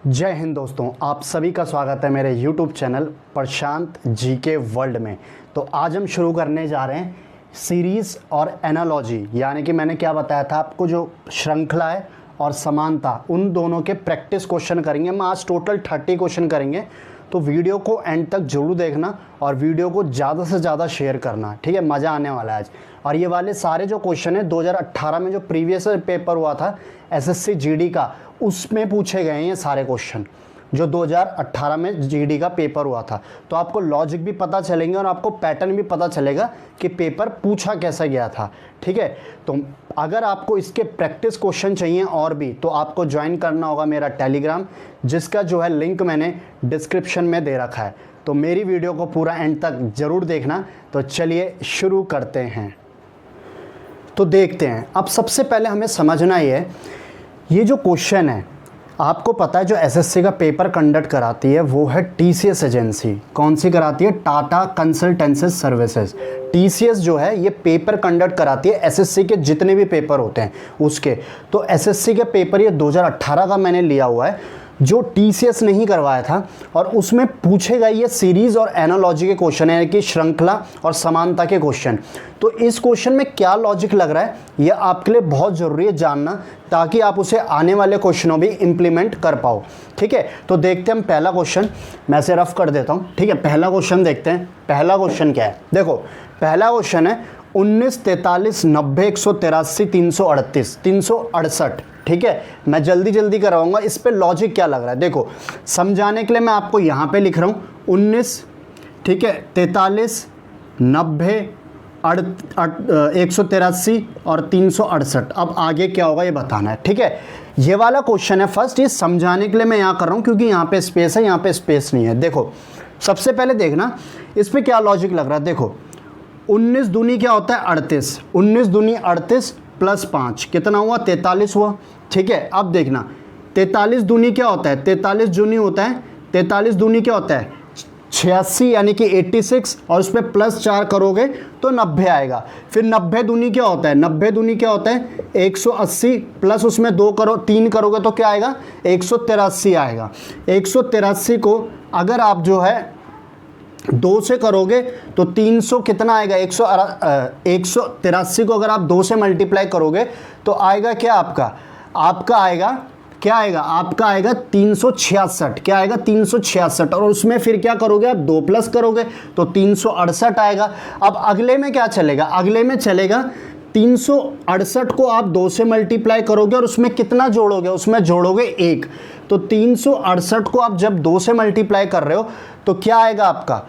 जय हिंद दोस्तों, आप सभी का स्वागत है मेरे YouTube चैनल प्रशांत जीके वर्ल्ड में। तो आज हम शुरू करने जा रहे हैं सीरीज़ और एनालॉजी, यानी कि मैंने क्या बताया था आपको, जो श्रृंखला है और समानता, उन दोनों के प्रैक्टिस क्वेश्चन करेंगे। हम आज टोटल 30 क्वेश्चन करेंगे, तो वीडियो को एंड तक जरूर देखना और वीडियो को ज़्यादा से ज़्यादा शेयर करना, ठीक है। मज़ा आने वाला है आज। और ये वाले सारे जो क्वेश्चन है 2018 में जो प्रीवियस पेपर हुआ था एसएससी जीडी का, उसमें पूछे गए हैं ये सारे क्वेश्चन, जो 2018 में जीडी का पेपर हुआ था। तो आपको लॉजिक भी पता चलेंगे और आपको पैटर्न भी पता चलेगा कि पेपर पूछा कैसा गया था, ठीक है। तो अगर आपको इसके प्रैक्टिस क्वेश्चन चाहिए और भी, तो आपको ज्वाइन करना होगा मेरा टेलीग्राम, जिसका जो है लिंक मैंने डिस्क्रिप्शन में दे रखा है। तो मेरी वीडियो को पूरा एंड तक ज़रूर देखना। तो चलिए शुरू करते हैं। तो देखते हैं। अब सबसे पहले हमें समझना ये है, ये जो क्वेश्चन है, आपको पता है जो एसएससी का पेपर कंडक्ट कराती है वो है टीसीएस एजेंसी। कौन सी कराती है? Tata consultancy services. टीसीएस जो है ये पेपर कंडक्ट कराती है एसएससी के जितने भी पेपर होते हैं उसके। तो एसएससी के पेपर ये 2018 का मैंने लिया हुआ है, जो टीसीएस नहीं करवाया था, और उसमें पूछे गए ये सीरीज़ और एनालॉजी के क्वेश्चन है, कि श्रृंखला और समानता के क्वेश्चन। तो इस क्वेश्चन में क्या लॉजिक लग रहा है, यह आपके लिए बहुत ज़रूरी है जानना, ताकि आप उसे आने वाले क्वेश्चनों भी इंप्लीमेंट कर पाओ, ठीक है। तो देखते हैं हम पहला क्वेश्चन, मैं से रफ कर देता हूँ, ठीक है। पहला क्वेश्चन देखते हैं। पहला क्वेश्चन क्या है? देखो, पहला क्वेश्चन है 19, 43, 90, 183, 338, 368, ठीक है। मैं जल्दी जल्दी करवाऊंगा। इस पे लॉजिक क्या लग रहा है देखो, समझाने के लिए मैं आपको यहाँ पे लिख रहा हूँ 19, ठीक है, 43, 90, 183 और 368। अब आगे क्या होगा ये बताना है, ठीक है। ये वाला क्वेश्चन है फर्स्ट, ये समझाने के लिए मैं यहाँ कर रहा हूँ, क्योंकि यहाँ पे स्पेस है, यहाँ पे स्पेस नहीं है। देखो सबसे पहले देखना इस पे क्या लॉजिक लग रहा है। देखो 19 दूनी क्या होता है? 38। 19 दूनी 38 प्लस 5 कितना हुआ? 43 हुआ, ठीक है। अब देखना 43 दूनी क्या होता है? 43 दूनी होता है, 43 दूनी क्या होता है? 86, यानी कि 86, और उस पर प्लस 4 करोगे तो 90 आएगा। फिर 90 दूनी क्या होता है? 90 दूनी क्या होता है? 180, प्लस उसमें 3 करोगे तो क्या आएगा? 183 आएगा। 183 को अगर आप जो है 2 से करोगे तो 300 कितना आएगा? 183 को अगर आप 2 से मल्टीप्लाई करोगे तो आएगा क्या आपका आएगा क्या आएगा? आपका आएगा 366। क्या आएगा? 366। और उसमें फिर क्या करोगे आप? 2 प्लस करोगे तो 368 आएगा। अब अगले में क्या चलेगा? अगले में चलेगा 368 को आप 2 से मल्टीप्लाई करोगे और उसमें कितना जोड़ोगे? उसमें जोड़ोगे 1। तो 368 को आप जब 2 से मल्टीप्लाई कर रहे हो तो क्या आएगा आपका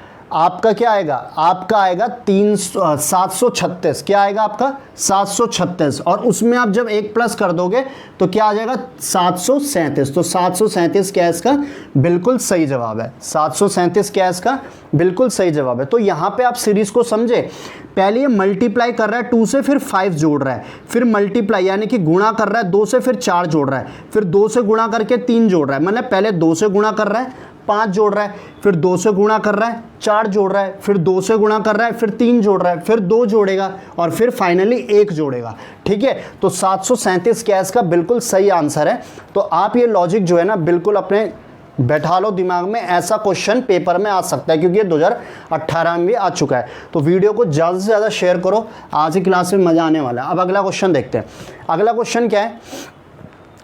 क्या आएगा? आपका आएगा 736। क्या आएगा आपका? 736। और उसमें आप जब 1 प्लस कर दोगे तो क्या आ जाएगा? 737। तो 737 क्या है इसका? बिल्कुल सही जवाब है। 737 क्या है इसका? बिल्कुल सही जवाब है। तो यहाँ पे आप सीरीज को समझे, पहले ये मल्टीप्लाई कर रहा है 2 से, फिर 5 जोड़ रहा है, फिर मल्टीप्लाई यानी कि गुणा कर रहा है 2 से, फिर 4 जोड़ रहा है, फिर 2 से गुणा करके 3 जोड़ रहा है। मतलब पहले 2 से गुणा कर रहा है, 5 जोड़ रहा है, फिर 2 से गुणा कर रहा है, 4 जोड़ रहा है, फिर 2 से गुणा कर रहा है, फिर 3 जोड़ रहा है, फिर 2 जोड़ेगा और फिर फाइनली 1 जोड़ेगा, ठीक है। तो 737 क्या है इसका? बिल्कुल सही आंसर है। तो आप ये लॉजिक जो है ना बिल्कुल अपने बैठा लो दिमाग में, ऐसा क्वेश्चन पेपर में आ सकता है, क्योंकि ये 2018 में भी आ चुका है। तो वीडियो को ज़्यादा से ज़्यादा शेयर करो, आज की क्लास में मज़ा आने वाला है। अब अगला क्वेश्चन देखते हैं। अगला क्वेश्चन क्या है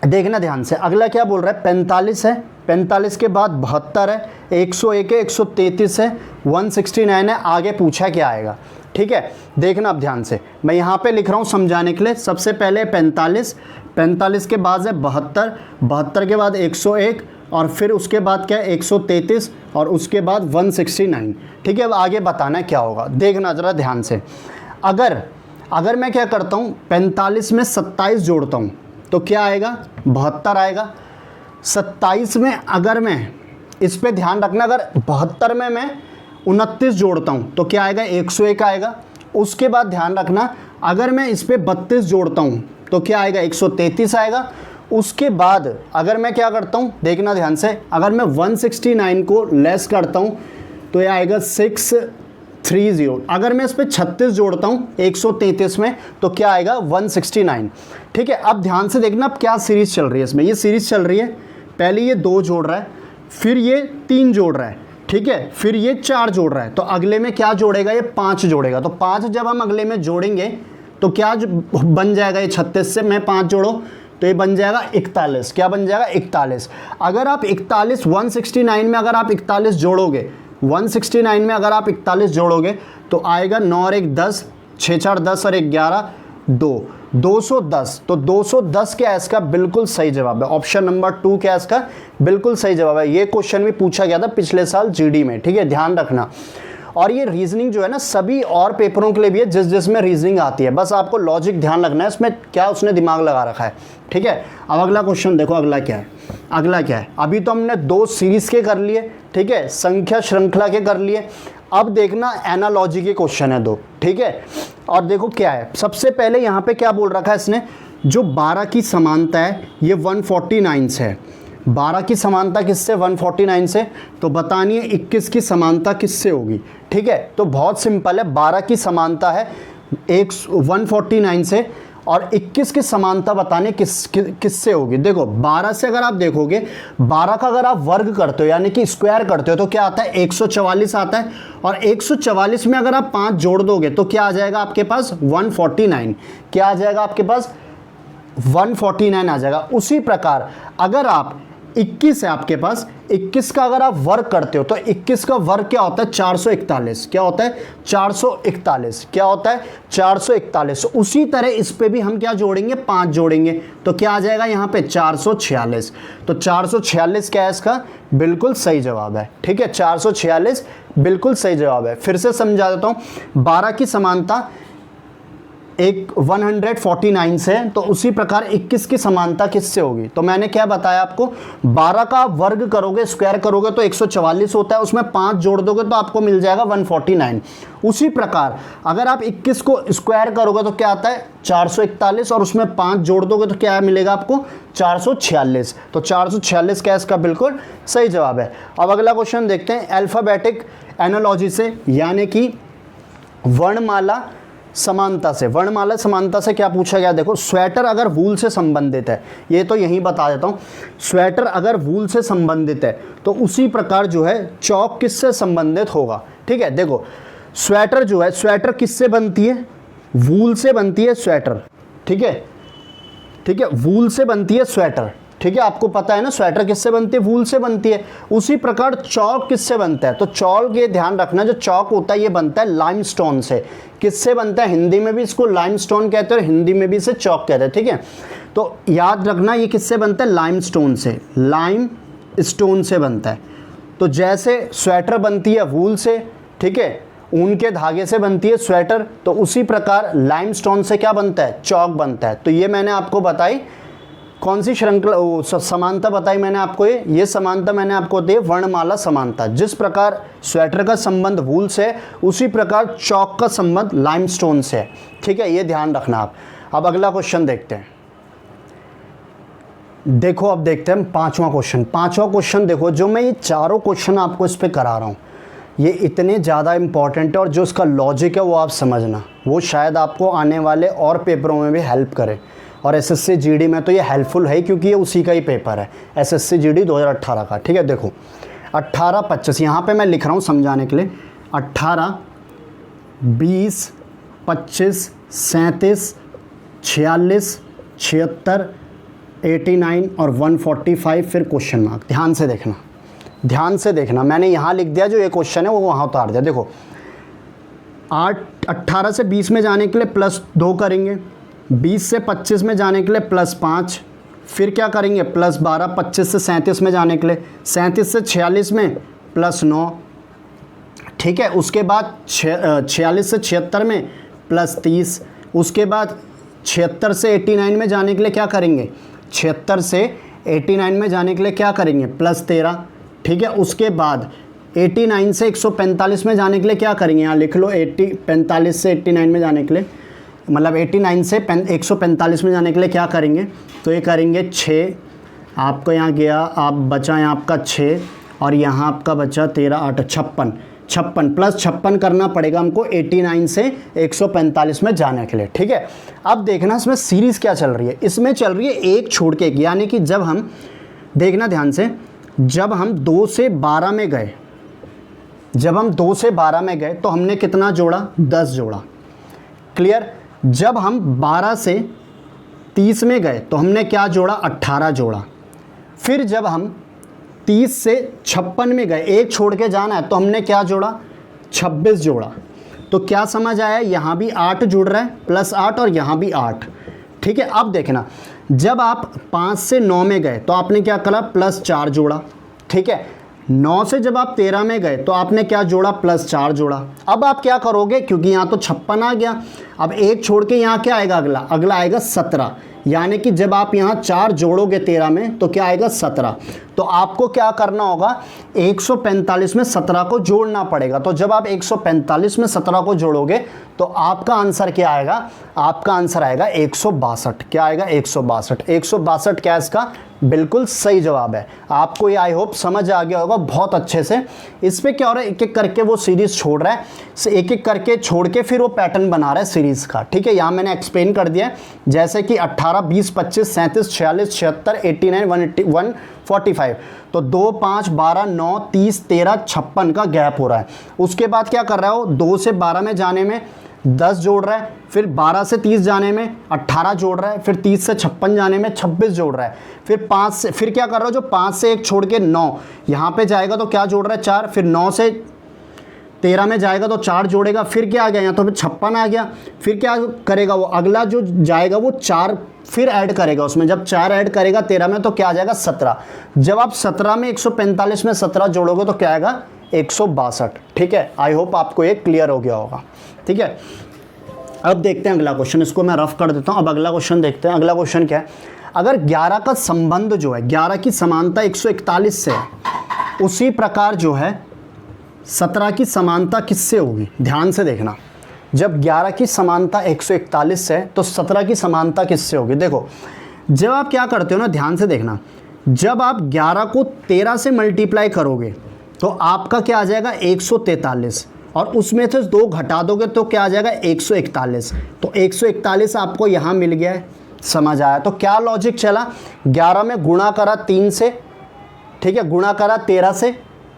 देखना ध्यान से। अगला क्या बोल रहा है? 45 है, 45 के बाद 72 है, 101 है, 133 है, 169 है। आगे पूछा क्या आएगा, ठीक है। देखना अब ध्यान से, मैं यहाँ पे लिख रहा हूँ समझाने के लिए। सबसे पहले 45, 45 के बाद है 72, 72 के बाद 101, और फिर उसके बाद क्या है? 133, और उसके बाद 169, ठीक है। अब आगे बताना क्या होगा, देखना ज़रा ध्यान से। अगर मैं क्या करता हूँ, 45 में 27 जोड़ता हूँ तो क्या आएगा? 72 आएगा। 27 में अगर मैं, इस पे ध्यान रखना, अगर 72 में मैं 29 जोड़ता हूँ तो क्या आएगा? 101 आएगा। उसके बाद ध्यान रखना, अगर मैं इस पे 32 जोड़ता हूँ तो क्या आएगा? 133 आएगा। उसके बाद अगर मैं क्या करता हूँ, देखना ध्यान से, अगर मैं 169 को लेस करता हूँ तो ये आएगा 630। अगर मैं इस पे 36 जोड़ता हूँ 133 में तो क्या आएगा? 169, ठीक है। अब ध्यान से देखना अब क्या सीरीज चल रही है इसमें। ये सीरीज चल रही है पहले ये 2 जोड़ रहा है, फिर ये 3 जोड़ रहा है, ठीक है, फिर ये 4 जोड़ रहा है, तो अगले में क्या जोड़ेगा, ये 5 जोड़ेगा। तो 5 जब हम अगले में जोड़ेंगे तो क्या बन जाएगा, ये 36 से मैं 5 जोड़ो तो ये बन जाएगा 41। क्या बन जाएगा, 41। अगर आप 41 169 में अगर आप 41 जोड़ोगे, 169 में अगर आप 41 जोड़ोगे तो आएगा 9 और 1 10, 6 4 10 और 1 11 2, 210। तो 210 क्या है इसका बिल्कुल सही जवाब है। ऑप्शन नंबर 2 क्या है इसका बिल्कुल सही जवाब है। ये क्वेश्चन भी पूछा गया था पिछले साल जीडी में, ठीक है, ध्यान रखना। और ये रीजनिंग जो है ना सभी और पेपरों के लिए भी है जिसमें रीजनिंग आती है, बस आपको लॉजिक ध्यान रखना है इसमें क्या उसने दिमाग लगा रखा है, ठीक है। अब अगला क्वेश्चन देखो, अगला क्या है, अगला क्या है। अभी तो हमने 2 सीरीज के कर लिए, ठीक है, संख्या श्रृंखला के कर लिए। अब देखना एनालॉजी के क्वेश्चन है 2, ठीक है। और देखो क्या है, सबसे पहले यहाँ पे क्या बोल रखा है इसने, जो 12 की समानता है ये 149 से है। 12 की समानता किससे, 149 से। तो बतानी है 21 की समानता किससे होगी, ठीक है। तो बहुत सिंपल है, 12 की समानता है 149 से और 21 की समानता बताने किससे होगी। देखो 12 से अगर आप देखोगे, 12 का अगर आप वर्ग करते हो यानी कि स्क्वायर करते हो तो क्या आता है, 144 आता है। और 144 में अगर आप 5 जोड़ दोगे तो क्या आ जाएगा आपके पास, 149। क्या आ जाएगा आपके पास, 149 आ जाएगा। उसी प्रकार अगर आप 21 है आपके पास, 21 का अगर आप वर्ग करते हो तो 21 का वर्ग क्या होता है, 441। क्या होता है, 441। क्या होता है, 441। उसी तरह इस पे भी हम क्या जोड़ेंगे, 5 जोड़ेंगे तो क्या आ जाएगा यहाँ पे, 446। तो 446 क्या है इसका बिल्कुल सही जवाब है, ठीक है। 446 बिल्कुल सही जवाब है। फिर से समझा देता हूँ, 12 की समानता एक 149 से, तो उसी प्रकार 21 की समानता किससे होगी। तो मैंने क्या बताया आपको, 12 का आप वर्ग करोगे, स्क्वायर करोगे तो 144 होता है, उसमें 5 जोड़ दोगे तो आपको मिल जाएगा 149। उसी प्रकार अगर आप 21 को स्क्वायर करोगे तो क्या आता है, 441 और उसमें 5 जोड़ दोगे तो क्या मिलेगा आपको, 446। तो 446 क्या इसका बिल्कुल सही जवाब है। अब अगला क्वेश्चन देखते हैं अल्फाबेटिक एनालॉजी से, यानी कि वर्णमाला समानता से। वर्णमाला समानता से क्या पूछा गया, देखो स्वेटर अगर वूल से संबंधित है, ये तो यहीं बता देता हूँ, स्वेटर अगर वूल से संबंधित है तो उसी प्रकार जो है चौक किससे संबंधित होगा, ठीक है। देखो स्वेटर जो है, स्वेटर किससे बनती है, वूल से बनती है स्वेटर, ठीक है, ठीक है, वूल से बनती है स्वेटर, ठीक है। आपको पता है ना स्वेटर किससे बनती है, वूल से बनती है। उसी प्रकार चौक किससे बनता है, तो चौक ये ध्यान रखना, जो चौक होता है ये बनता है लाइमस्टोन से। किससे बनता है, हिंदी में भी इसको लाइमस्टोन कहते हैं और हिंदी में भी इसे चौक कहते हैं, ठीक है। तो याद रखना ये किससे बनता है, लाइमस्टोन से, लाइमस्टोन से बनता है। तो जैसे स्वेटर बनती है वूल से, ठीक है, ऊन के धागे से बनती है स्वेटर, तो उसी प्रकार लाइमस्टोन से क्या बनता है, चौक बनता है। तो ये मैंने आपको बताई, कौन सी श्रृंखला समानता बताई मैंने आपको, ये समानता मैंने आपको दी वर्णमाला समानता। जिस प्रकार स्वेटर का संबंध वूल से, उसी प्रकार चौक का संबंध लाइमस्टोन से है, ठीक है, ये ध्यान रखना आप। अब अगला क्वेश्चन देखते हैं। देखो अब देखते हैं पांचवा क्वेश्चन। पांचवा क्वेश्चन देखो, जो मैं ये चारों क्वेश्चन आपको इस पे करा रहा हूँ ये इतने ज़्यादा इंपॉर्टेंट है, और जो इसका लॉजिक है वो आप समझना, वो शायद आपको आने वाले और पेपरों में भी हेल्प करे। और एसएससी जीडी में तो ये हेल्पफुल है क्योंकि ये उसी का ही पेपर है, एसएससी जीडी 2018 का, ठीक है। देखो 18 25 यहाँ पे मैं लिख रहा हूँ समझाने के लिए, 18 20 25 37 46 76 89 और 145 फिर क्वेश्चन मार्क। ध्यान से देखना, ध्यान से देखना, मैंने यहाँ लिख दिया जो ये क्वेश्चन है वो वहाँ उतार दिया। देखो 18 से 20 में जाने के लिए +2 करेंगे, 20 से 25 में जाने के लिए +5, फिर क्या करेंगे +12, 25 से 37 में जाने के लिए, 37 से 46 में +9, ठीक है। उसके बाद 46 से 76 में +30, उसके बाद 76 से 89 में जाने के लिए क्या करेंगे, 76 से 89 में जाने के लिए क्या करेंगे +13, ठीक है। उसके बाद 89 से 145 में जाने के लिए क्या करेंगे, यहाँ लिख लो 45 से 89 में जाने के लिए, मतलब 89 से 145 में जाने के लिए क्या करेंगे, तो ये करेंगे 6, आपको यहाँ गया, आप बचा यहाँ आपका 6 और यहाँ आपका बचा 13 8 56, 56 प्लस 56 करना पड़ेगा हमको 89 से 145 में जाने के लिए, ठीक है। अब देखना इसमें सीरीज़ क्या चल रही है, इसमें चल रही है एक छोड़ के एक, यानी कि जब हम देखना ध्यान से, जब हम 2 से 12 में गए, जब हम 2 से 12 में गए तो हमने कितना जोड़ा, 10 जोड़ा। क्लियर। जब हम 12 से 30 में गए तो हमने क्या जोड़ा, 18 जोड़ा। फिर जब हम 30 से 56 में गए, एक छोड़ के जाना है, तो हमने क्या जोड़ा, 26 जोड़ा। तो क्या समझ आया, यहाँ भी 8 जुड़ रहा है +8 और यहाँ भी 8। ठीक है। अब देखना, जब आप 5 से 9 में गए तो आपने क्या करा, +4 जोड़ा। ठीक है। 9 से जब आप 13 में गए तो आपने क्या जोड़ा, +4 जोड़ा। अब आप क्या करोगे, क्योंकि यहाँ तो 56 आ गया, अब एक छोड़ के यहाँ क्या आएगा, अगला आएगा 17। यानी कि जब आप यहाँ 4 जोड़ोगे 13 में तो क्या आएगा, 17। तो आपको क्या करना होगा, 145 में 17 को जोड़ना पड़ेगा। तो जब आप 145 में 17 को जोड़ोगे तो आपका आंसर क्या आएगा, आपका आंसर आएगा 162। क्या आएगा, 162। 162 क्या इसका बिल्कुल सही जवाब है। आपको ये आई होप समझ आ गया होगा बहुत अच्छे से। इस पे क्या हो रहा है, एक एक करके वो सीरीज छोड़ रहा है, एक एक करके छोड़ के फिर वो पैटर्न बना रहा है सीरीज का। ठीक है। यहाँ मैंने एक्सप्लेन कर दिया है, जैसे कि 18, 20, 25, 37, 46, 76, 89, 145। तो 2, 5, 12, 9, 30, 13, 56 का गैप हो रहा है। उसके बाद क्या कर रहा है वो, 2 से 12 में जाने में 10 जोड़ रहा है, फिर 12 से 30 जाने में 18 जोड़ रहा है, फिर 30 से 56 जाने में 26 जोड़ रहा है, फिर 5 से, फिर क्या कर रहा है, जो 5 से 1 छोड़ के 9 यहाँ पे जाएगा तो क्या जोड़ रहा है, 4, फिर 9 से 13 में जाएगा तो 4 जोड़ेगा, फिर क्या आ गया यहाँ तो फिर 56 आ गया। फिर क्या करेगा वो, अगला जो जाएगा वो 4 फिर ऐड करेगा उसमें, जब 4 ऐड करेगा 13 में तो क्या आ जाएगा, 17। जब आप 17 में 145 में 17 जोड़ोगे तो क्या आएगा, 162। ठीक है। आई होप आपको ये क्लियर हो गया होगा। ठीक है। अब देखते हैं अगला क्वेश्चन, इसको मैं रफ कर देता हूँ। अब अगला क्वेश्चन देखते हैं। अगला क्वेश्चन क्या है, अगर 11 का संबंध जो है, 11 की समानता 141 से है, उसी प्रकार जो है 17 की समानता किससे होगी। ध्यान से देखना, जब 11 की समानता 141 से है तो 17 की समानता किससे होगी। देखो, जब आप क्या करते हो ना, ध्यान से देखना, जब आप 11 को 13 से मल्टीप्लाई करोगे तो आपका क्या आ जाएगा, 143, और उसमें से 2 घटा दोगे तो क्या आ जाएगा, 141। तो 141 आपको यहाँ मिल गया है। समझ आया। तो क्या लॉजिक चला, 11 में गुणा करा 3 से, ठीक है, गुणा करा 13 से,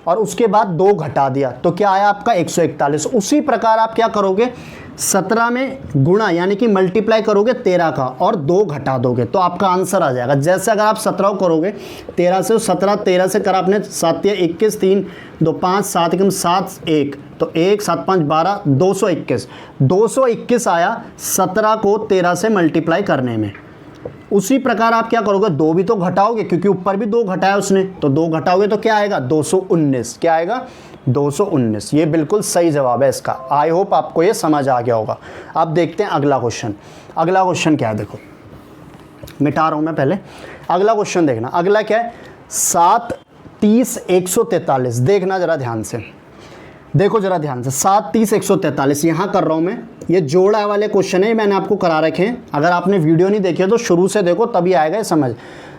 और उसके बाद 2 घटा दिया तो क्या आया आपका, 141। उसी प्रकार आप क्या करोगे, 17 में गुणा यानी कि मल्टीप्लाई करोगे 13 का और 2 घटा दोगे तो आपका आंसर आ जाएगा। जैसे अगर आप 17 करोगे 13 से, 17 13 से करा आपने, 7 या 21, 3 2 5, 7 एकम 7 1, तो 1 7 5 12, 221। 221 आया 17 को 13 से मल्टीप्लाई करने में। उसी प्रकार आप क्या करोगे, 2 भी तो घटाओगे क्योंकि ऊपर भी 2 घटाया उसने, तो 2 घटाओगे तो क्या आएगा, 219। क्या आएगा, 219। ये बिल्कुल सही जवाब है इसका। आई होप आपको ये समझ आ गया होगा। अब देखते हैं अगला क्वेश्चन। अगला क्वेश्चन क्या है, देखो मिटा रहा हूं मैं पहले। अगला क्वेश्चन देखना, अगला क्या है, 7 30 143। देखना जरा ध्यान से, देखो जरा ध्यान से, 7 30 143 यहाँ कर रहा हूँ मैं। ये जोड़ा वाले क्वेश्चन है, मैंने आपको करा रखे हैं। अगर आपने वीडियो नहीं देखी है तो शुरू से देखो, तभी आएगा ये समझ।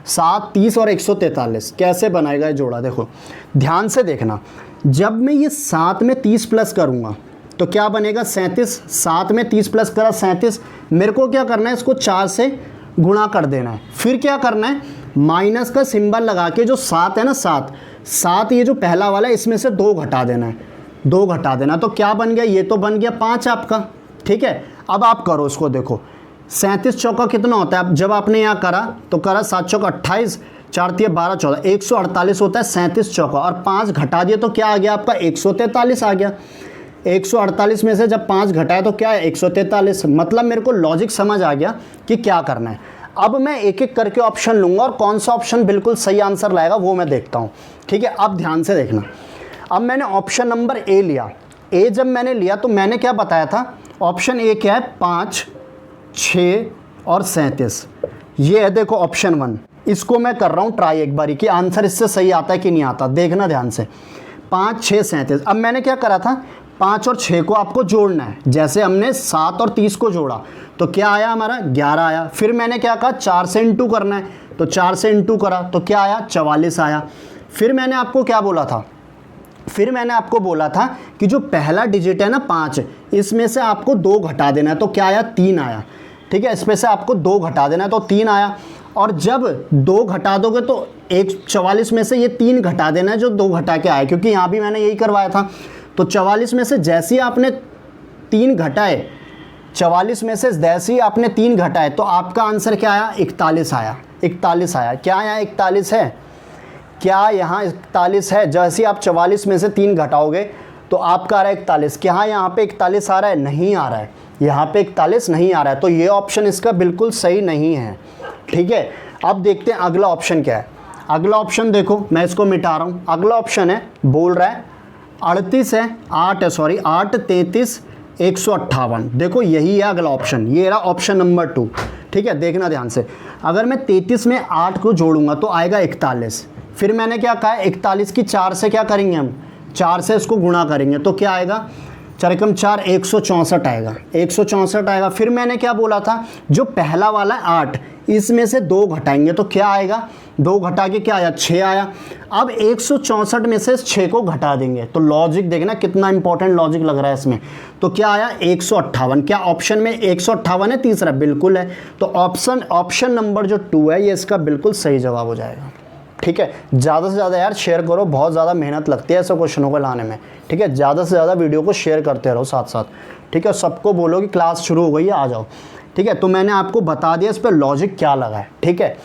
7 30 और 143 कैसे बनाएगा ये जोड़ा, देखो ध्यान से देखना। जब मैं ये 7 में 30 प्लस करूँगा तो क्या बनेगा, 37। 7 में 30 प्लस करा 37। मेरे को क्या करना है, इसको 4 से गुणा कर देना है। फिर क्या करना है, माइनस का सिंबल लगा के, जो 7 है ना, 7 ये जो पहला वाला है इसमें से 2 घटा देना है, 2 घटा देना। तो क्या बन गया, ये तो बन गया 5 आपका। ठीक है। अब आप करो इसको, देखो 37 चौका कितना होता है। अब जब आपने यहाँ करा तो करा 7 चौका 28, 4 3 12 14, 148 होता है 37 चौका, और 5 घटा दिए तो क्या आ गया आपका, 143 आ गया। 148 में से जब 5 घटाया तो क्या है, 143। मतलब मेरे को लॉजिक समझ आ गया कि क्या करना है। अब मैं एक एक करके ऑप्शन लूँगा और कौन सा ऑप्शन बिल्कुल सही आंसर लाएगा वो मैं देखता हूँ। ठीक है। अब ध्यान से देखना, अब मैंने ऑप्शन नंबर ए लिया। ए जब मैंने लिया तो मैंने क्या बताया था, ऑप्शन ए क्या है, 5 6 और 37। ये है देखो ऑप्शन 1। इसको मैं कर रहा हूँ ट्राई एक बारी कि आंसर इससे सही आता है कि नहीं आता। देखना ध्यान से, 5 6 37। अब मैंने क्या करा था, 5 और 6 को आपको जोड़ना है। जैसे हमने 7 और 30 को जोड़ा तो क्या आया हमारा, 11 आया। फिर मैंने क्या कहा, 4 से इंटू करना है, तो 4 से इंटू करा तो क्या आया, 44 आया। फिर मैंने आपको क्या बोला था, फिर मैंने आपको बोला था कि जो पहला डिजिट है ना 5, इसमें से आपको 2 घटा देना है तो क्या आया, 3 आया। ठीक है। इसमें से आपको 2 घटा देना है तो 3 आया। और जब 2 घटा दोगे तो 44 में से ये 3 घटा देना है जो 2 घटा के आए, क्योंकि यहाँ भी मैंने यही करवाया था। तो 44 में से जैसे ही आपने 3 घटाए, 44 में से जैसे ही आपने 3 घटाए तो आपका आंसर क्या आया? 41 आया। 41 आया। क्या यहाँ 41 है? क्या यहाँ 41 है? जैसे ही आप 44 में से 3 घटाओगे तो आपका आ रहा है 41। क्या यहाँ पे 41 आ रहा है? नहीं आ रहा है, यहाँ पे 41 नहीं आ रहा है। तो ये ऑप्शन इसका बिल्कुल सही नहीं है। ठीक है, अब देखते हैं अगला ऑप्शन क्या है। अगला ऑप्शन देखो, मैं इसको मिटा रहा हूँ। अगला ऑप्शन है, बोल रहा है 38 है, 8 है, सॉरी 8, 33, 158। देखो यही है अगला ऑप्शन, ये रहा ऑप्शन नंबर 2। ठीक है, देखना ध्यान से। अगर मैं 33 में 8 को जोड़ूंगा तो आएगा 41। फिर मैंने क्या कहा, 41 की 4 से क्या करेंगे हम? 4 से इसको गुणा करेंगे तो क्या आएगा? 4 4, 164 आएगा। 164 आएगा। फिर मैंने क्या बोला था, जो पहला वाला 8, इसमें से 2 घटाएंगे तो क्या आएगा? 2 घटा के क्या आया? 6 आया। अब 164 में से 6 को घटा देंगे तो लॉजिक देखना कितना इंपॉर्टेंट लॉजिक लग रहा है इसमें। तो क्या आया? 158। क्या ऑप्शन में 158 है? तीसरा बिल्कुल है। तो ऑप्शन नंबर जो 2 है ये इसका बिल्कुल सही जवाब हो जाएगा। ठीक है, ज़्यादा से ज़्यादा यार शेयर करो, बहुत ज़्यादा मेहनत लगती है ऐसे क्वेश्चनों को लाने में। ठीक है, ज़्यादा से ज़्यादा वीडियो को शेयर करते रहो साथ साथ। ठीक है, सबको बोलो कि क्लास शुरू हो गई है, आ जाओ। ठीक है, तो मैंने आपको बता दिया इस पर लॉजिक क्या लगा है। ठीक है,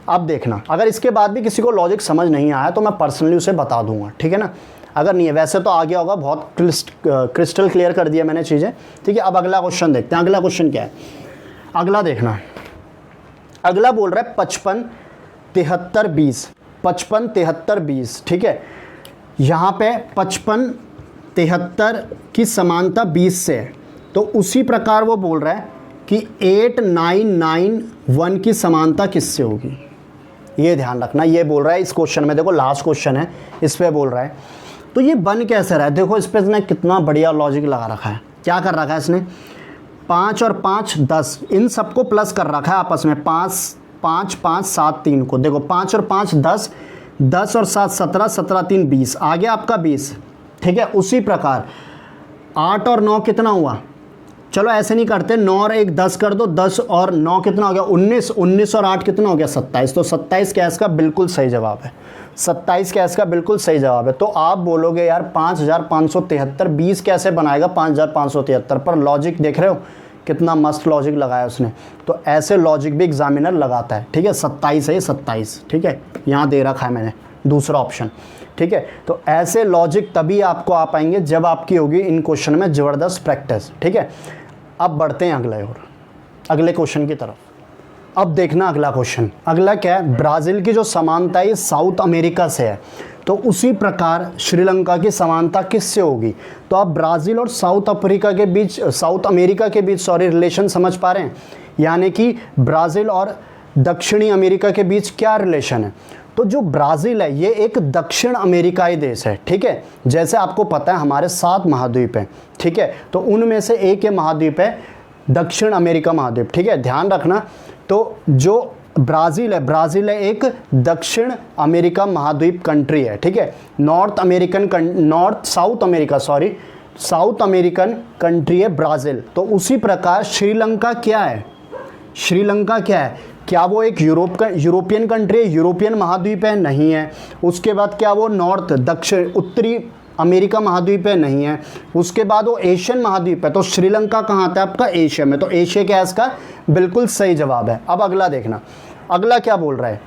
अब देखना, अगर इसके बाद भी किसी को लॉजिक समझ नहीं आया तो मैं पर्सनली उसे बता दूंगा। ठीक है ना, अगर नहीं है, वैसे तो आ गया होगा, बहुत क्रिस्टल क्लियर कर दिया मैंने चीज़ें। ठीक है, अब अगला क्वेश्चन देखते हैं। अगला क्वेश्चन क्या है, अगला देखना। अगला बोल रहा है 55, 73, 20। 55, 73, 20। ठीक है, यहाँ पे 55, 73 की समानता 20 से है, तो उसी प्रकार वो बोल रहा है कि 8, 9, 9, 1 की समानता किससे होगी? ये ध्यान रखना, ये बोल रहा है इस क्वेश्चन में। देखो लास्ट क्वेश्चन है, इस पे बोल रहा है। तो ये बन कैसे रहा है? देखो इस पे इसने कितना बढ़िया लॉजिक लगा रखा है। क्या कर रखा है इसने? 5 और 5, 10, इन सबको प्लस कर रखा है आपस में। 5, 5, 5, 7, 3 को। देखो 5 और 5, 10, 10 और 7, 17, 17, 3, 20। आ गया आपका 20। ठीक है, उसी प्रकार 8 और 9 कितना हुआ? चलो ऐसे नहीं करते, 9 और 1 10 कर दो, 10 और 9 कितना हो गया? 19, 19 और 8 कितना हो गया? 27। तो 27 कैश का बिल्कुल सही जवाब है। 27 कैश का बिल्कुल सही जवाब है। तो आप बोलोगे यार 5573, 20 कैसे बनाएगा 5573? पर लॉजिक देख रहे हो कितना मस्त लॉजिक लगाया उसने। तो ऐसे लॉजिक भी एग्जामिनर लगाता है। ठीक है, 27 है ये, 27। ठीक है, यहाँ दे रखा है मैंने दूसरा ऑप्शन। ठीक है, तो ऐसे लॉजिक तभी आपको आ पाएंगे जब आपकी होगी इन क्वेश्चन में ज़बरदस्त प्रैक्टिस। ठीक है, अब बढ़ते हैं अगले क्वेश्चन की तरफ। अब देखना अगला क्वेश्चन। अगला क्या है, ब्राज़ील की जो समानता है साउथ अमेरिका से है, तो उसी प्रकार श्रीलंका की समानता किससे होगी? तो आप ब्राज़ील और साउथ अमेरिका के बीच रिलेशन समझ पा रहे हैं? यानी कि ब्राज़ील और दक्षिणी अमेरिका के बीच क्या रिलेशन है? तो जो ब्राज़ील है ये एक दक्षिण अमेरिकाई देश है। ठीक है, जैसे आपको पता है हमारे 7 महाद्वीप हैं। ठीक है, तो उनमें से एक ये महाद्वीप है दक्षिण अमेरिका महाद्वीप। ठीक है, ध्यान रखना। तो जो ब्राज़ील है एक दक्षिण अमेरिका महाद्वीप कंट्री है। ठीक है, साउथ अमेरिकन कंट्री है ब्राज़ील। तो उसी प्रकार श्रीलंका क्या है? श्रीलंका क्या है? क्या वो एक यूरोपियन कंट्री है, यूरोपियन महाद्वीप है? नहीं है। उसके बाद क्या वो दक्षिण उत्तरी अमेरिका महाद्वीप है? नहीं है। उसके बाद वो एशियन महाद्वीप है। तो श्रीलंका कहाँ आता है आपका? एशिया में। तो एशिया क्या है इसका बिल्कुल सही जवाब है। अब अगला देखना, अगला क्या बोल रहा है।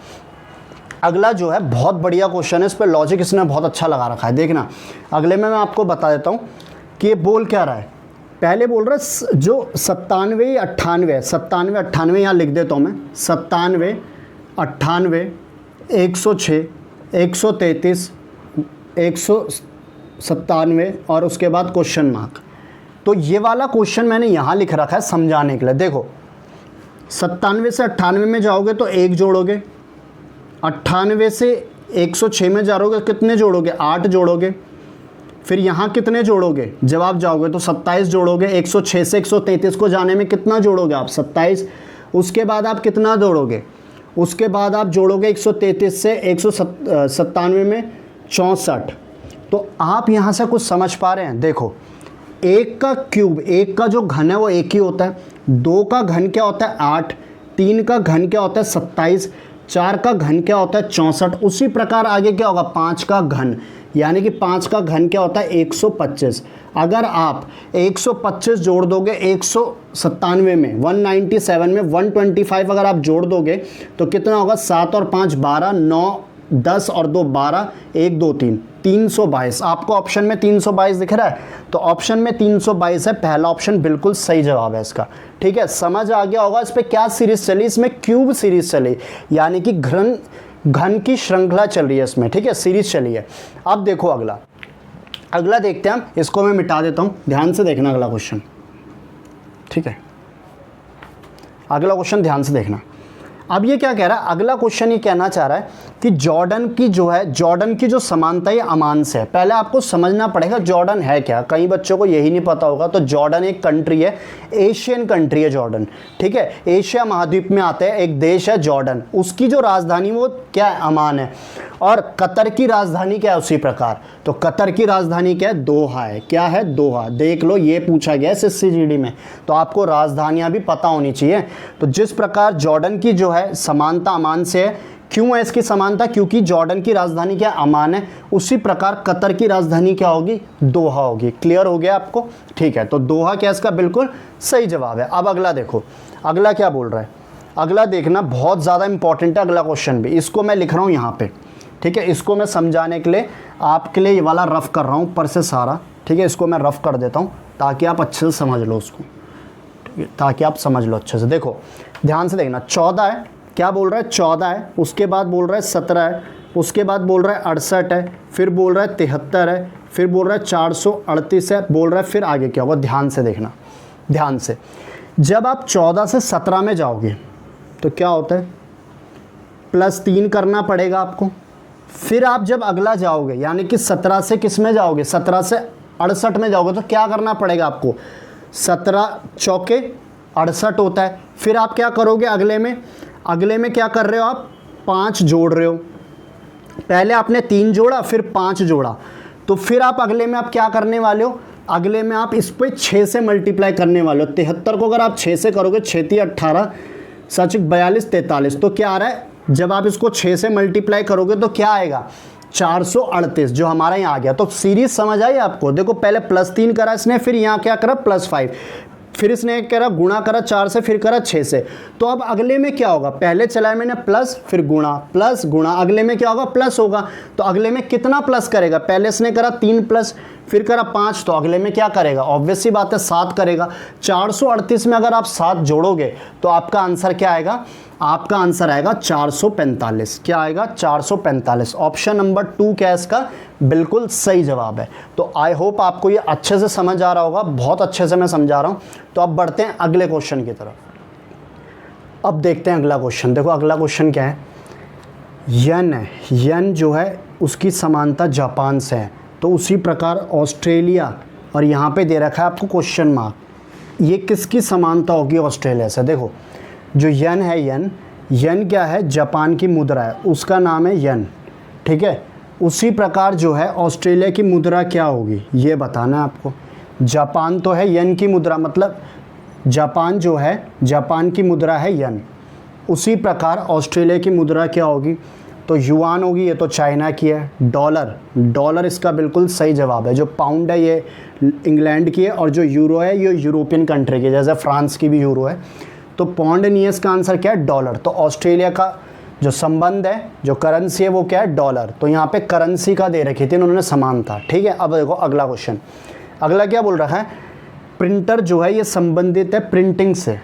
अगला जो है बहुत बढ़िया क्वेश्चन है, इस पर लॉजिक इसने बहुत अच्छा लगा रखा है। देखना अगले में मैं आपको बता देता हूँ कि ये बोल क्या रहा है। पहले बोल रहा है जो 97, 98, 97, 98 यहाँ लिख देता हूँ मैं। 97, 98, 106, 133, 197 और उसके बाद क्वेश्चन मार्क। तो ये वाला क्वेश्चन मैंने यहाँ लिख रखा है समझाने के लिए। देखो 97 से 98 में जाओगे तो 1 जोड़ोगे, 98 से 106 में जाओगे कितने जोड़ोगे? 8 जोड़ोगे। फिर यहाँ कितने जोड़ोगे? जब आप जाओगे तो 27 जोड़ोगे। 106 से 133 को जाने में कितना जोड़ोगे आप? 27। उसके बाद आप कितना जोड़ोगे? उसके बाद आप जोड़ोगे 133 से 197 में 64। तो आप यहाँ से कुछ समझ पा रहे हैं? देखो 1 का क्यूब, 1 का जो घन है वो 1 ही होता है। 2 का घन क्या होता है? 8। 3 का घन क्या होता है 27, 4 का घन क्या होता है 64, उसी प्रकार आगे क्या होगा 5 का घन, यानी कि 5 का घन क्या होता है 125। अगर आप 125 जोड़ दोगे 197 में, 197 में 125 अगर आप जोड़ दोगे तो कितना होगा, 7 और 5 12, 9 10 और 2 12, 1 2 3, 322। आपको ऑप्शन में 322 दिख रहा है, तो ऑप्शन में 322 है, पहला ऑप्शन बिल्कुल सही जवाब है इसका। ठीक है, समझ आ गया होगा इस पे क्या सीरीज चली, इसमें क्यूब सीरीज चली, यानी कि घन की श्रृंखला चल रही है इसमें। ठीक है, सीरीज चली है। अब देखो अगला देखते हैं हम, इसको मैं मिटा देता हूं, ध्यान से देखना अगला क्वेश्चन। ठीक है, अगला क्वेश्चन ध्यान से देखना। अब ये क्या कह रहा है, अगला क्वेश्चन ये कहना चाह रहा है कि जॉर्डन की जो समानता ये अमान से है। पहले आपको समझना पड़ेगा जॉर्डन है क्या, कई बच्चों को यही नहीं पता होगा। तो जॉर्डन एक कंट्री है, एशियन कंट्री है जॉर्डन। ठीक है, एशिया महाद्वीप में आते हैं, एक देश है जॉर्डन, उसकी जो राजधानी वो क्या है, अमान है। और कतर की राजधानी क्या है उसी प्रकार, तो कतर की राजधानी क्या है, दोहा है। क्या है, दोहा। देख लो, ये पूछा गया है SSCGD में, तो आपको राजधानियां भी पता होनी चाहिए। तो जिस प्रकार जॉर्डन की जो है समानता अमान से है, क्यों है इसकी समानता, क्योंकि जॉर्डन की राजधानी क्या अमान है, उसी प्रकार कतर की राजधानी क्या होगी, दोहा होगी। क्लियर हो गया आपको। ठीक है, तो दोहा क्या इसका बिल्कुल सही जवाब है। अब अगला देखो, अगला क्या बोल रहा है, अगला देखना बहुत ज़्यादा इंपॉर्टेंट है अगला क्वेश्चन भी, इसको मैं लिख रहा हूँ यहाँ पे। ठीक है, इसको मैं समझाने के लिए आपके लिए ये वाला रफ कर रहा हूँ ऊपर से सारा। ठीक है, इसको मैं रफ कर देता हूँ ताकि आप अच्छे से समझ लो उसको। ठीक है, ताकि आप समझ लो अच्छे से। देखो ध्यान से देखना, 14 है, क्या बोल रहा है 14 है, उसके बाद बोल रहा है 17 है, उसके बाद बोल रहा है 68 है, फिर बोल रहा है 73 है, फिर बोल रहा है 438 है, बोल रहा है फिर आगे क्या होगा, ध्यान से देखना। ध्यान से, जब आप 14 से 17 में जाओगे तो क्या होता है, +3 करना पड़ेगा आपको। फिर आप जब अगला जाओगे, यानी कि 17 से किस में जाओगे, 17 से 68 में जाओगे, तो क्या करना पड़ेगा आपको, 17 चौके 68 होता है। फिर आप क्या करोगे, अगले में क्या कर रहे हो आप, 5 जोड़ रहे हो। पहले आपने 3 जोड़ा, फिर 5 जोड़ा, तो फिर आप अगले में आप क्या करने वाले हो, अगले में आप इस पे 6 से मल्टीप्लाई करने वाले हो। 73 को अगर आप 6 से करोगे, 6 × 18 सच 42 43, तो क्या आ रहा है, जब आप इसको 6 से मल्टीप्लाई करोगे तो क्या आएगा, 438, जो हमारा यहाँ आ गया। तो सीरीज समझ आई आपको। देखो पहले +3 करा इसने, फिर यहाँ क्या करा +5, फिर इसने करा गुणा करा 4 से, फिर करा 6 से। तो अब अगले में क्या होगा, पहले चलाया मैंने प्लस, फिर गुणा, प्लस गुणा, अगले में क्या होगा, प्लस होगा। तो अगले में कितना प्लस करेगा, पहले इसने करा 3 प्लस, फिर करा 5, तो अगले में क्या करेगा, ऑब्वियस सी बात है 7 करेगा। 438 में अगर आप 7 जोड़ोगे तो आपका आंसर क्या आएगा, आपका आंसर आएगा 445। क्या आएगा, 445। ऑप्शन नंबर 2 क्या है इसका बिल्कुल सही जवाब है। तो आई होप आपको ये अच्छे से समझ आ रहा होगा, बहुत अच्छे से मैं समझा रहा हूँ। तो अब बढ़ते हैं अगले क्वेश्चन की तरफ। अब देखते हैं अगला क्वेश्चन। देखो अगला क्वेश्चन क्या है, यन है, यन जो है उसकी समानता जापान से है, तो उसी प्रकार ऑस्ट्रेलिया, और यहाँ पे दे रखा है आपको क्वेश्चन मार्क, ये किसकी समानता होगी ऑस्ट्रेलिया से। देखो जो यन है, यन क्या है, जापान की मुद्रा है, उसका नाम है यन। ठीक है, उसी प्रकार जो है ऑस्ट्रेलिया की मुद्रा क्या होगी ये बताना है आपको। जापान तो है यन की मुद्रा, मतलब जापान जो है, जापान की मुद्रा है यन, उसी प्रकार ऑस्ट्रेलिया की मुद्रा क्या होगी, तो युआन होगी, ये तो चाइना की है। डॉलर इसका बिल्कुल सही जवाब है। जो पाउंड है ये इंग्लैंड की है, और जो यूरो है ये यूरोपियन कंट्री की, जैसे फ्रांस की भी यूरो है। तो पौंड नहीं है, इसका आंसर क्या है, डॉलर। तो ऑस्ट्रेलिया का जो संबंध है, जो करेंसी है वो क्या है, डॉलर। तो यहाँ पे करेंसी का दे रखी थी उन्होंने समानता। ठीक है, अब देखो अगला क्वेश्चन, अगला क्या बोल रहा है, प्रिंटर जो है ये संबंधित है प्रिंटिंग से।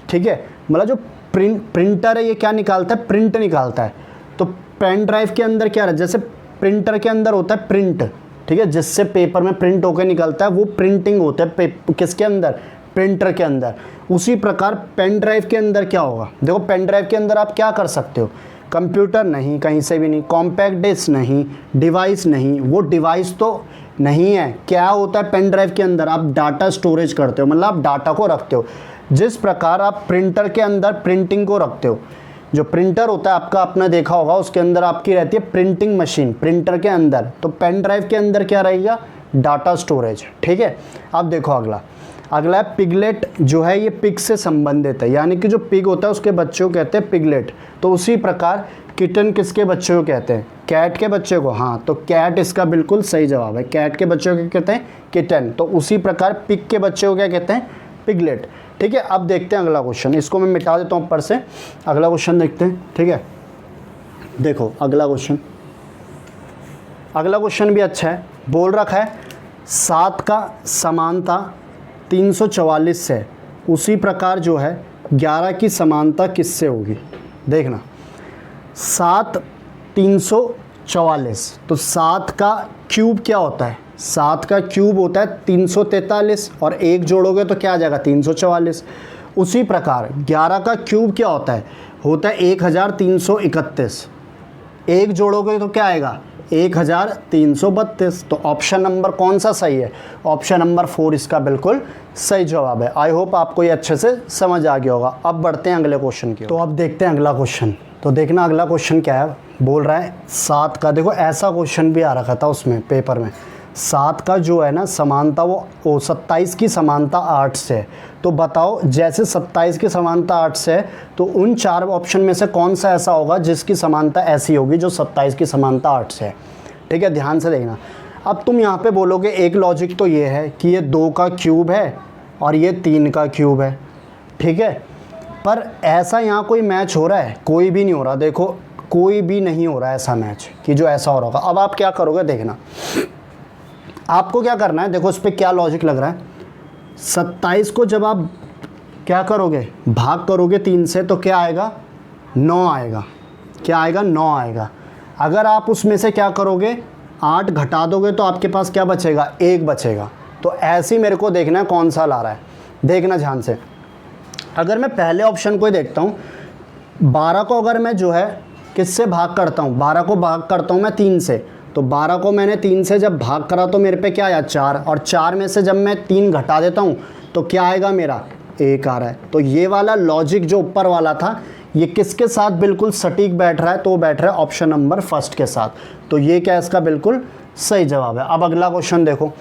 ठीक है, मतलब जो प्रिंटर है ये क्या निकालता है, प्रिंट निकालता है। तो पेन ड्राइव के अंदर क्या है, जैसे प्रिंटर के अंदर होता है प्रिंट, ठीक है, जिससे पेपर में प्रिंट होकर निकलता है, वो प्रिंटिंग होता है किसके अंदर, प्रिंटर के अंदर। उसी प्रकार पेन ड्राइव के अंदर क्या होगा, देखो पेन ड्राइव के अंदर आप क्या कर सकते हो, कंप्यूटर नहीं, कहीं से भी नहीं, कॉम्पैक्ट डिस्क नहीं, डिवाइस नहीं, वो डिवाइस तो नहीं है। क्या होता है पेन ड्राइव के अंदर, आप डाटा स्टोरेज करते हो, मतलब आप डाटा को रखते हो। जिस प्रकार आप प्रिंटर के अंदर प्रिंटिंग को रखते हो, जो प्रिंटर होता है आपका, आपने देखा होगा, उसके अंदर आपकी रहती है प्रिंटिंग मशीन प्रिंटर के अंदर, तो पेन ड्राइव के अंदर क्या रहेगा, डाटा स्टोरेज। ठीक है, अब देखो अगला है पिगलेट, जो है ये पिग से संबंधित है, यानी कि जो पिग होता है उसके बच्चे को कहते हैं पिगलेट। तो उसी प्रकार किटन किसके बच्चे को कहते हैं? कैट के बच्चे को। हाँ, तो कैट इसका बिल्कुल सही जवाब है। कैट के बच्चे को कहते हैं किटन। तो उसी प्रकार पिग के बच्चे को क्या कहते हैं? पिगलेट। ठीक है, अब देखते हैं अगला क्वेश्चन। इसको मैं मिटा देता हूँ ऊपर से, अगला क्वेश्चन देखते हैं। ठीक है, देखो अगला क्वेश्चन, अगला क्वेश्चन भी अच्छा है। बोल रखा है 7 का समानता 344 से, उसी प्रकार जो है 11 की समानता किससे होगी? देखना, 7 344, तो 7 का क्यूब क्या होता है? 7 का क्यूब होता है 343, और 1 जोड़ोगे तो क्या आ जाएगा? 344। उसी प्रकार 11 का क्यूब क्या होता है? होता है 1331। 1 जोड़ोगे तो क्या आएगा? 1332। तो ऑप्शन नंबर कौन सा सही है? ऑप्शन नंबर 4 इसका बिल्कुल सही जवाब है। आई होप आपको ये अच्छे से समझ आ गया होगा। अब बढ़ते हैं अगले क्वेश्चन की। तो अब देखते हैं अगला क्वेश्चन। तो देखना अगला क्वेश्चन क्या है। बोल रहा है 7 का, देखो ऐसा क्वेश्चन भी आ रखा था उसमें पेपर में, 7 का जो है ना समानता वो 27 की समानता 8 से है। तो बताओ, जैसे 27 की समानता 8 से है, तो उन 4 ऑप्शन में से कौन सा ऐसा होगा जिसकी समानता ऐसी होगी जो 27 की समानता 8 से है? ठीक है, ध्यान से देखना। अब तुम यहाँ पे बोलोगे एक लॉजिक तो ये है कि ये 2 का क्यूब है और ये 3 का क्यूब है। ठीक है, पर ऐसा यहाँ कोई मैच हो रहा है? कोई भी नहीं हो रहा। देखो, कोई भी नहीं हो रहा है ऐसा मैच कि जो ऐसा हो रहा होगा। अब आप क्या करोगे? देखना, आपको क्या करना है। देखो इस पर क्या लॉजिक लग रहा है। 27 को जब आप क्या करोगे? भाग करोगे 3 से, तो क्या आएगा? 9 आएगा। क्या आएगा? 9 आएगा। अगर आप उसमें से क्या करोगे? 8 घटा दोगे तो आपके पास क्या बचेगा? 1 बचेगा। तो ऐसे ही मेरे को देखना है कौन सा ला रहा है। देखना ध्यान से। अगर मैं पहले ऑप्शन को ही देखता हूँ, 12 को अगर मैं जो है किससे भाग करता हूँ? 12 को भाग करता हूँ मैं 3 से। तो 12 को मैंने 3 से जब भाग करा तो मेरे पे क्या आया? 4। और 4 में से जब मैं 3 घटा देता हूँ तो क्या आएगा? मेरा 1 आ रहा है। तो ये वाला लॉजिक जो ऊपर वाला था, ये किसके साथ बिल्कुल सटीक बैठ रहा है? तो वो बैठ रहा है ऑप्शन नंबर फर्स्ट के साथ। तो ये क्या इसका बिल्कुल सही जवाब है। अब अगला क्वेश्चन देखो,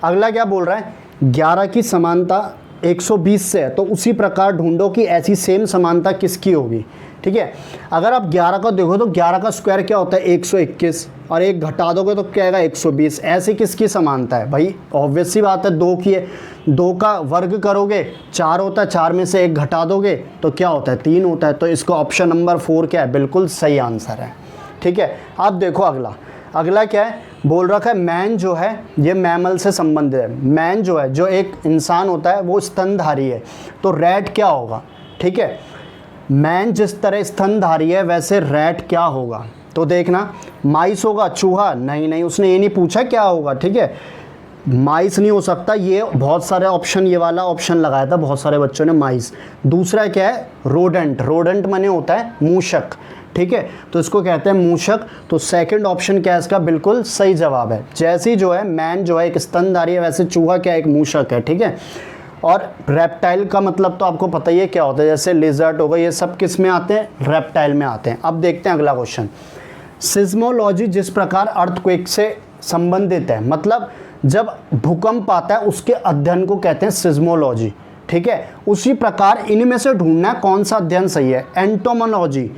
अगला क्या बोल रहा है? 11 की समानता 120 से है, तो उसी प्रकार ढूंढो कि ऐसी सेम समानता किसकी होगी। ठीक है, अगर आप 11 का देखो तो 11 का स्क्वायर क्या होता है? 121, और 1 घटा दोगे तो क्या आएगा? 120। ऐसी किसकी समानता है भाई? ऑब्वियस सी बात है, 2 की है। 2 का वर्ग करोगे 4 होता है, 4 में से 1 घटा दोगे तो क्या होता है? 3 होता है। तो इसको ऑप्शन नंबर 4 क्या है? बिल्कुल सही आंसर है। ठीक है, अब देखो अगला, अगला क्या है? बोल रखा है मैन जो है ये मैमल से संबंधित है। मैन जो है, जो एक इंसान होता है, वो स्तनधारी है। तो रैट क्या होगा? ठीक है, मैन जिस तरह स्तनधारी है वैसे रैट क्या होगा? तो देखना, माइस होगा? चूहा? नहीं नहीं, उसने ये नहीं पूछा क्या होगा। ठीक है, माइस नहीं हो सकता। ये बहुत सारे ऑप्शन, ये वाला ऑप्शन लगाया था बहुत सारे बच्चों ने, माइस। दूसरा क्या है? रोडेंट। रोडेंट माने होता है मूषक। ठीक है, तो इसको कहते हैं मूषक। तो सेकंड ऑप्शन क्या है इसका? बिल्कुल सही जवाब है। जैसे ही जो है मैन जो है एक स्तनधारी है, वैसे चूहा क्या है? एक मूषक है। ठीक है, और रेप्टाइल का मतलब तो आपको पता ही है क्या होता है, जैसे लिजर्ट हो गए, ये सब किस में आते हैं? रेप्टाइल में आते हैं। अब देखते हैं अगला क्वेश्चन। सिज्मोलॉजी जिस प्रकार अर्थक्वेक से संबंधित है, मतलब जब भूकंप आता है उसके अध्ययन को कहते हैं सिज्मोलॉजी। ठीक है, उसी प्रकार इनमें से ढूंढना है कौन सा अध्ययन सही है। एंटोमोलॉजी,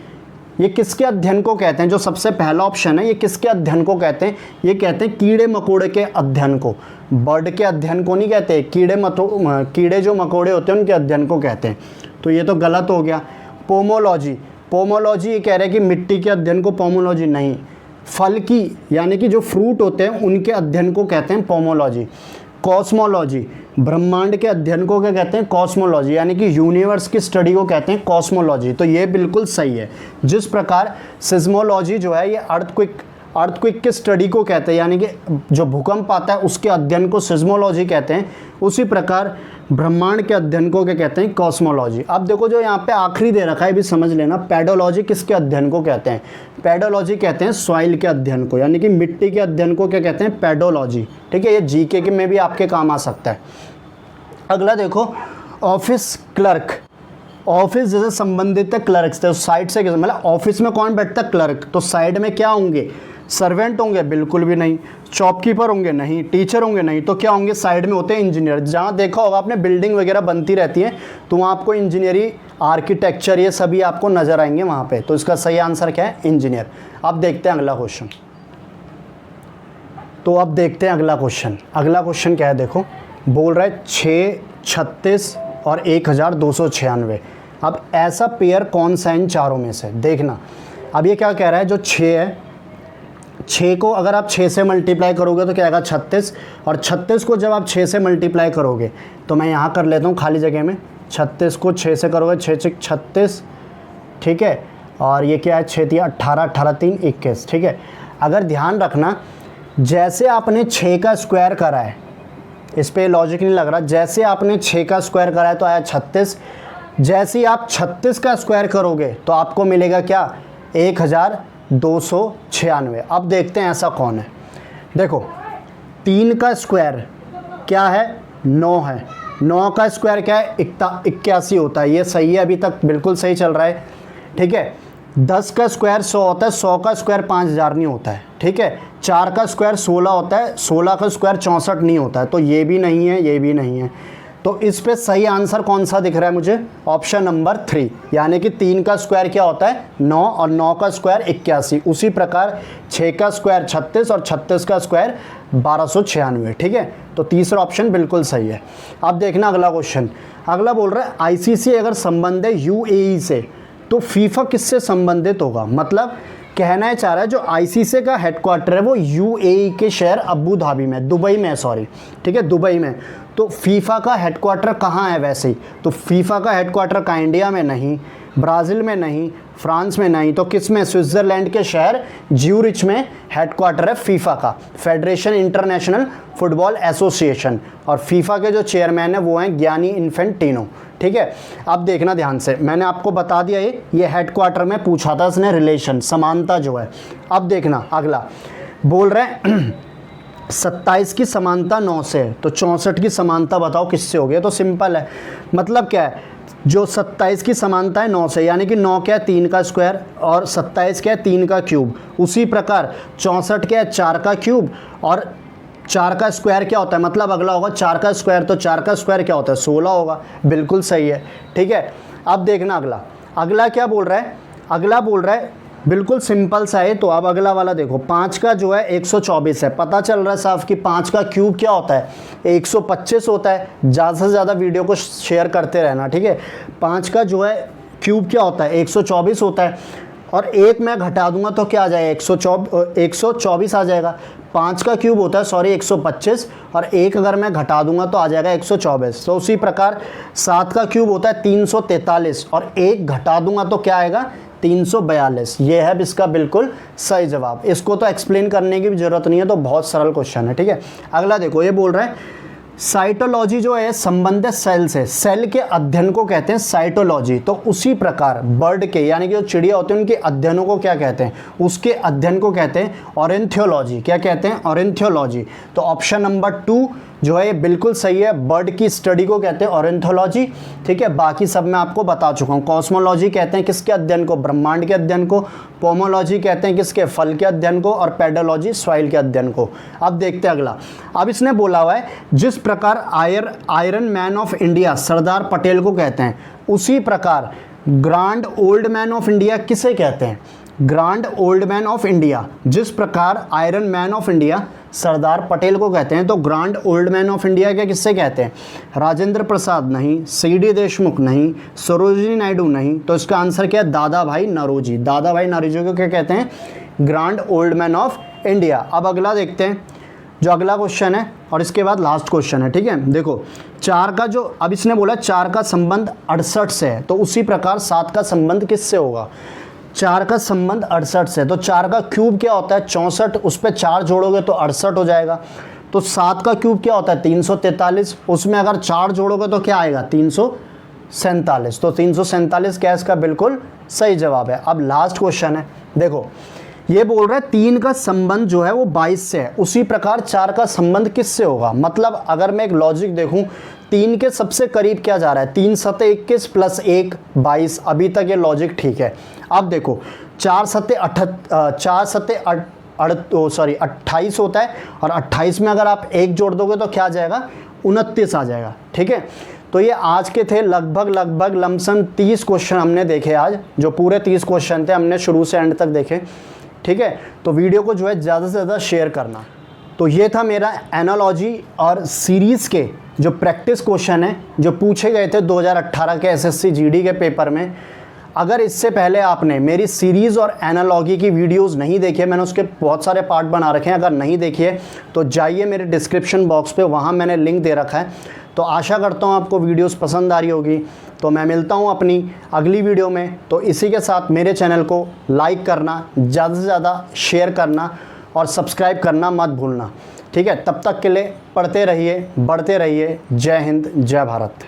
ये किसके अध्ययन को कहते हैं? जो सबसे पहला ऑप्शन है, ये किसके अध्ययन को कहते हैं? ये कहते हैं कीड़े मकोड़े के अध्ययन को। बर्ड के अध्ययन को नहीं कहते, कीड़े जो मकोड़े होते हैं उनके अध्ययन को कहते हैं। तो ये तो गलत हो गया। पोमोलॉजी, पोमोलॉजी ये कह रहे हैं कि मिट्टी के अध्ययन को पोमोलॉजी नहीं, फल की यानी कि जो फ्रूट होते हैं उनके अध्ययन को कहते हैं पोमोलॉजी। कॉस्मोलॉजी, ब्रह्मांड के अध्ययन को क्या कहते हैं? कॉस्मोलॉजी, यानी कि यूनिवर्स की स्टडी को कहते हैं कॉस्मोलॉजी। तो ये बिल्कुल सही है। जिस प्रकार सिज्मोलॉजी जो है ये अर्थक्वेक के स्टडी को कहते हैं, यानी कि जो भूकंप आता है उसके अध्ययन को सिज्मोलॉजी कहते हैं, उसी प्रकार ब्रह्मांड के अध्ययन को क्या कहते हैं? कॉस्मोलॉजी। अब देखो जो यहाँ पे आखिरी दे रखा है भी समझ लेना, पेडोलॉजी किसके अध्ययन को कहते हैं? पेडोलॉजी कहते हैं सॉइल के अध्ययन को, यानी कि मिट्टी के अध्ययन को क्या कहते हैं? पेडोलॉजी। ठीक है, ये जीके के में भी आपके काम आ सकता है। अगला देखो, ऑफिस क्लर्क। ऑफिस जैसे संबंधित है क्लर्क से, साइड से मतलब ऑफिस में कौन बैठता है? क्लर्क। तो साइड में क्या होंगे? सर्वेंट होंगे? बिल्कुल भी नहीं। शॉपकीपर होंगे? नहीं। टीचर होंगे? नहीं। तो क्या होंगे? साइड में होते हैं इंजीनियर। जहाँ देखा होगा आपने बिल्डिंग वगैरह बनती रहती है तो वहाँ आपको इंजीनियरिंग, आर्किटेक्चर, ये सभी आपको नजर आएंगे वहाँ पे। तो इसका सही आंसर क्या है? इंजीनियर। अब देखते हैं अगला क्वेश्चन। तो अब देखते हैं अगला क्वेश्चन। अगला क्वेश्चन क्या है? देखो, बोल रहा है 6, 36 और 1296। अब ऐसा पेयर कौन सा है इन चारों में से? देखना, अब ये क्या कह रहा है, जो 6 है, 6 को अगर आप 6 से मल्टीप्लाई करोगे तो क्या आएगा? 36। और 36 को जब आप 6 से मल्टीप्लाई करोगे तो मैं यहाँ कर लेता हूँ खाली जगह में, 36 को 6 से करोगे, 6 6 36, ठीक है। और ये क्या है? 6 3 18, 18 3 21, ठीक है। अगर ध्यान रखना, जैसे आपने 6 का स्क्वायर करा है, इस पे लॉजिक नहीं लग रहा, जैसे आपने 6 का स्क्वायर करा है तो आया 36। जैसे ही आप 36 का स्क्वायर करोगे तो आपको मिलेगा क्या? 1296। अब देखते हैं ऐसा कौन है। देखो, 3 का स्क्वायर क्या है? 9 है। 9 का स्क्वायर क्या है? 81 होता है। ये सही है, अभी तक बिल्कुल सही चल रहा है, ठीक है। 10 का स्क्वायर 100 होता है, 100 का स्क्वायर 5000 नहीं होता है, ठीक है। 4 का स्क्वायर 16 होता है, 16 का स्क्वायर 64 नहीं होता है। तो ये भी नहीं है, ये भी नहीं है। तो इस पे सही आंसर कौन सा दिख रहा है मुझे? ऑप्शन नंबर 3, यानी कि 3 का स्क्वायर क्या होता है? 9, और 9 का स्क्वायर 81। उसी प्रकार 6 का स्क्वायर 36 और 36 का स्क्वायर 1296, ठीक है। तो तीसरा ऑप्शन बिल्कुल सही है। अब देखना अगला क्वेश्चन। अगला बोल रहा है आईसीसी अगर संबंध है यूएई से तो फीफा किससे संबंधित होगा? मतलब कहना है चाह रहा है जो आईसीसी का हेडक्वार्टर है वो यूएई के शहर अबू धाबी में, दुबई में, सॉरी, ठीक है, दुबई में। तो फीफा का हेडक्वार्टर कहाँ है वैसे ही? तो फीफा का हेडक्वार्टर कहाँ? इंडिया में नहीं, ब्राज़ील में नहीं, फ्रांस में नहीं, तो किस में? स्विट्ज़रलैंड के शहर ज्यूरिच में हेडक्वार्टर है फीफा का, फेडरेशन इंटरनेशनल फुटबॉल एसोसिएशन। और फीफा के जो चेयरमैन है वो हैं गियानी इन्फेंटिनो, ठीक है। अब देखना ध्यान से, मैंने आपको बता दिया ये हेडक्वार्टर में पूछा था इसने, रिलेशन, समानता जो है। अब देखना अगला, बोल रहे हैं 27 की समानता 9 से, तो 64 की समानता बताओ किससे हो गई? तो सिंपल है, मतलब क्या है, जो 27 की समानता है 9 से, यानी कि 9 क्या है? 3 का स्क्वायर, और 27 क्या है? 3 का क्यूब। उसी प्रकार 64 क्या है? 4 का क्यूब, और 4 का स्क्वायर क्या होता है? मतलब अगला होगा 4 का स्क्वायर, तो 4 का स्क्वायर क्या होता है? 16 होगा। बिल्कुल सही है, ठीक है। अब देखना अगला, अगला क्या बोल रहा है? अगला बोल रहा है बिल्कुल सिंपल सा है। तो अब अगला वाला देखो, 5 का जो है 124 है, पता चल रहा है साफ कि 5 का क्यूब क्या होता है? 125 होता है। ज़्यादा से ज़्यादा वीडियो को शेयर करते रहना, ठीक है। 5 का जो है क्यूब क्या होता है? 124 होता है। और एक मैं घटा दूंगा तो क्या आ जाएगा? 124 आ जाएगा। 5 का क्यूब होता है, सॉरी, 125, और एक अगर मैं घटा दूंगा तो आ जाएगा 124। तो उसी प्रकार 7 का क्यूब होता है 343, और एक घटा दूंगा तो क्या आएगा? 342। ये है इसका बिल्कुल सही जवाब। इसको तो एक्सप्लेन करने की भी जरूरत नहीं है, तो बहुत सरल क्वेश्चन है, ठीक है। अगला देखो, ये बोल रहा है साइटोलॉजी जो है संबंधित सेल से, सेल के अध्ययन को कहते हैं साइटोलॉजी। तो उसी प्रकार बर्ड के, यानी कि जो चिड़िया होती है उनके अध्ययनों को क्या कहते हैं? उसके अध्ययन को कहते हैं ऑरेंथियोलॉजी। क्या कहते हैं? ऑरेंथियोलॉजी। तो ऑप्शन नंबर 2 जो है ये बिल्कुल सही है, बर्ड की स्टडी को कहते हैं ऑरेंथोलॉजी, ठीक है। बाकी सब मैं आपको बता चुका हूँ। कॉस्मोलॉजी कहते हैं किसके अध्ययन को? ब्रह्मांड के अध्ययन को। पोमोलॉजी कहते हैं किसके? फल के अध्ययन को। और पेडोलॉजी सॉइल के अध्ययन को। अब देखते हैं अगला। अब इसने बोला हुआ है जिस प्रकार iron man of India Sardar Patel को कहते हैं, उसी प्रकार grand old man of India किसे कहते हैं? Grand old man of India, जिस प्रकार iron man of India Sardar Patel को कहते हैं, तो grand old man of India क्या किससे कहते हैं? राजेंद्र प्रसाद नहीं, सीडी देशमुख नहीं, सरोजिनी नायडू नहीं, तो इसका आंसर क्या है? दादा भाई नौरोजी। दादा भाई नौरोजी को क्या कहते हैं? Grand old man of India. अब अगला देखते हैं, जो अगला क्वेश्चन है, और इसके बाद लास्ट क्वेश्चन है, ठीक है। देखो 4 का जो, अब इसने बोला 4 का संबंध 68 से है, तो उसी प्रकार 7 का संबंध किससे होगा? 4 का संबंध 68 से, तो 4 का क्यूब क्या होता है? 64, उस पर 4 जोड़ोगे तो 68 हो जाएगा। तो 7 का क्यूब क्या होता है? 343, उसमें अगर 4 जोड़ोगे तो क्या आएगा? 347। तो 347 क्या इसका बिल्कुल सही जवाब है। अब लास्ट क्वेश्चन है, देखो ये बोल रहा है 3 का संबंध जो है वो 22 से है, उसी प्रकार 4 का संबंध किससे होगा? मतलब अगर मैं एक लॉजिक देखूं, 3 के सबसे करीब क्या जा रहा है? 3 सते 21 प्लस 1 22, अभी तक ये लॉजिक ठीक है। अब देखो 4 सते 28 होता है, और 28 में अगर आप 1 जोड़ दोगे तो क्या आ जाएगा, 29 आ जाएगा। ठीक है, तो ये आज के थे लगभग लमसम 30 क्वेश्चन हमने देखे आज, जो पूरे 30 क्वेश्चन थे हमने शुरू से एंड तक देखे। ठीक है, तो वीडियो को जो है ज़्यादा से ज़्यादा शेयर करना। तो ये था मेरा एनालॉजी और सीरीज़ के जो प्रैक्टिस क्वेश्चन है जो पूछे गए थे 2018 के एसएससी जीडी के पेपर में। अगर इससे पहले आपने मेरी सीरीज़ और एनालॉजी की वीडियोस नहीं देखी है, मैंने उसके बहुत सारे पार्ट बना रखे हैं, अगर नहीं देखिए तो जाइए मेरे डिस्क्रिप्शन बॉक्स पे, वहाँ मैंने लिंक दे रखा है। तो आशा करता हूँ आपको वीडियोस पसंद आ रही होगी। तो मैं मिलता हूँ अपनी अगली वीडियो में। तो इसी के साथ मेरे चैनल को लाइक करना, ज़्यादा से ज़्यादा शेयर करना और सब्सक्राइब करना मत भूलना। ठीक है, तब तक के लिए पढ़ते रहिए, बढ़ते रहिए। जय हिंद, जय भारत।